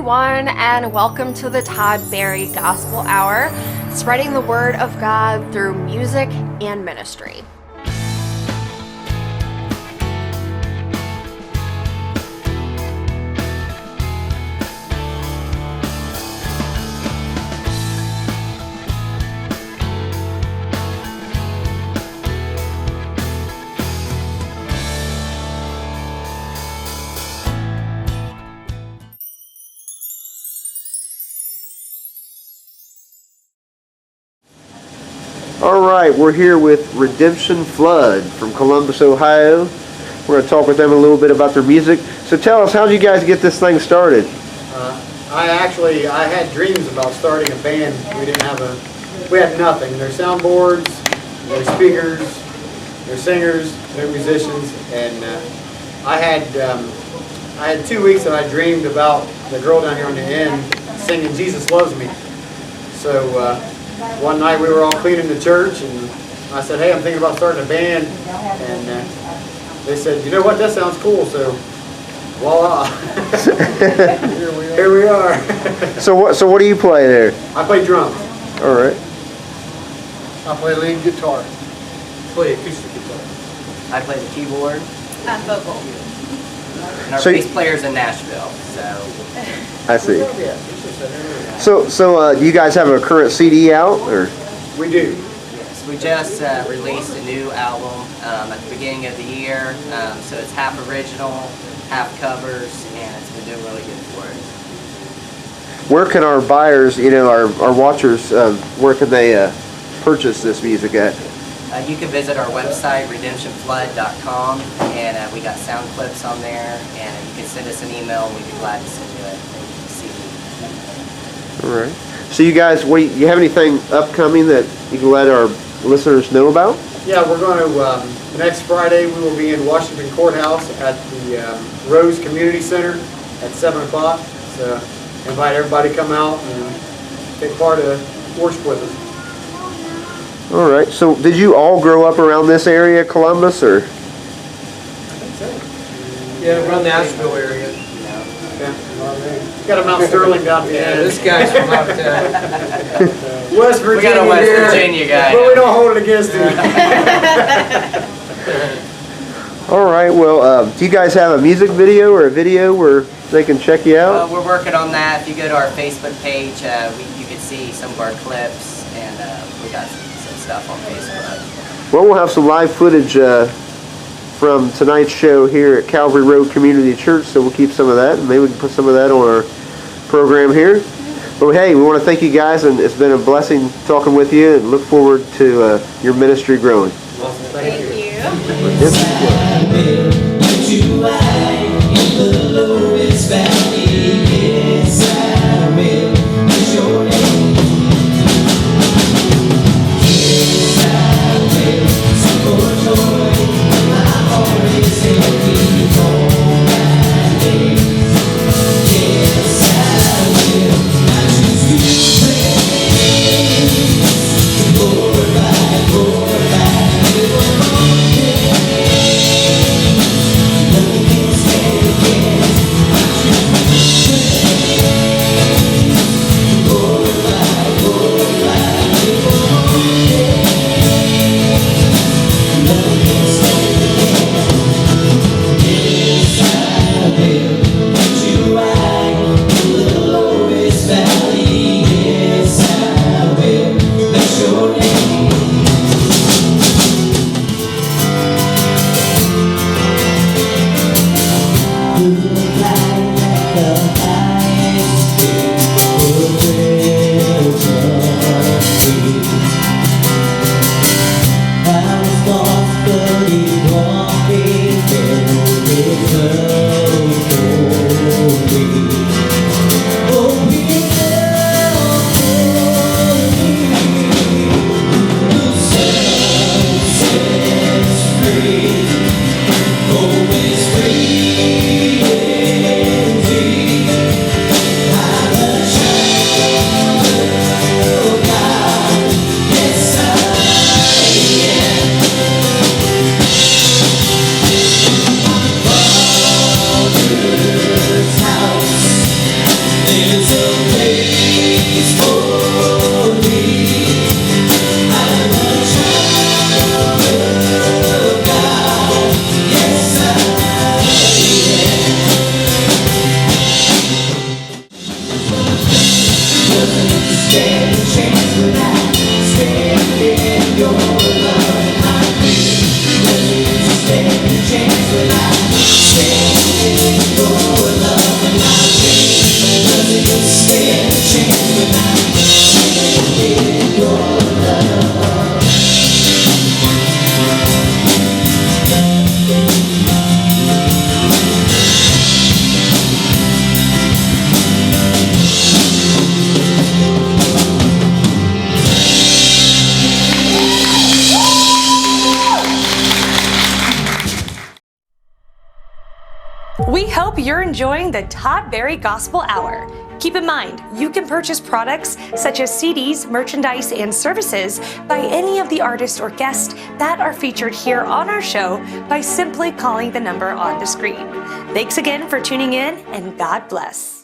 everyone, and welcome to the Todd Berry Gospel Hour, spreading the Word of God through music and ministry. All right, we're here with Redemption Flood from Columbus, Ohio. We're going to talk with them a little bit about their music. So tell us, how did you guys get this thing started? I had dreams about starting a band. We had nothing. Their soundboards, their speakers, their singers, their musicians, and I had 2 weeks that I dreamed about the girl down here on the end singing "Jesus Loves Me." So one night we were all cleaning the church, and I said, "Hey, I'm thinking about starting a band," and they said, "You know what? That sounds cool." So voila, here we are. So what do you play there? I play drums. All right. I play lead guitar. Play acoustic guitar. I play the keyboard. Vocal. And our bass player's in Nashville, so. I see. So do you guys have a current CD out, or? We do. Yes, we just released a new album at the beginning of the year, so it's half original, half covers, and it's been doing really good for us. Where can our buyers, our watchers, where can they purchase this music at? You can visit our website, redemptionflood.com, and we got sound clips on there, and you can send us an email, and we'd be glad to send you a CD. All right. So you guys, you have anything upcoming that you can let our listeners know about? Yeah, we're going to, next Friday we will be in Washington Courthouse at the Rose Community Center at 7 o'clock. So invite everybody to come out and take part of worship with us. All right. So did you all grow up around this area, Columbus, or? Yeah, around the Nashville area. Got a Mount Sterling down here. Yeah, this guy's from out there. West Virginia. We got a West Virginia guy. But we don't hold it against him. All right. Well, do you guys have a music video or a video where they can check you out? We're working on that. If you go to our Facebook page, you can see some of our clips, and we got some stuff on Facebook. Well, we'll have some live footage from tonight's show here at Calvary Road Community Church, so we'll keep some of that, and maybe we can put some of that on our program here. But hey, we want to thank you guys, and it's been a blessing talking with you, and look forward to your ministry growing. Thank you. hope you're enjoying the Todd Berry Gospel Hour. Keep in mind, you can purchase products such as CDs, merchandise, and services by any of the artists or guests that are featured here on our show by simply calling the number on the screen. Thanks again for tuning in, and God bless.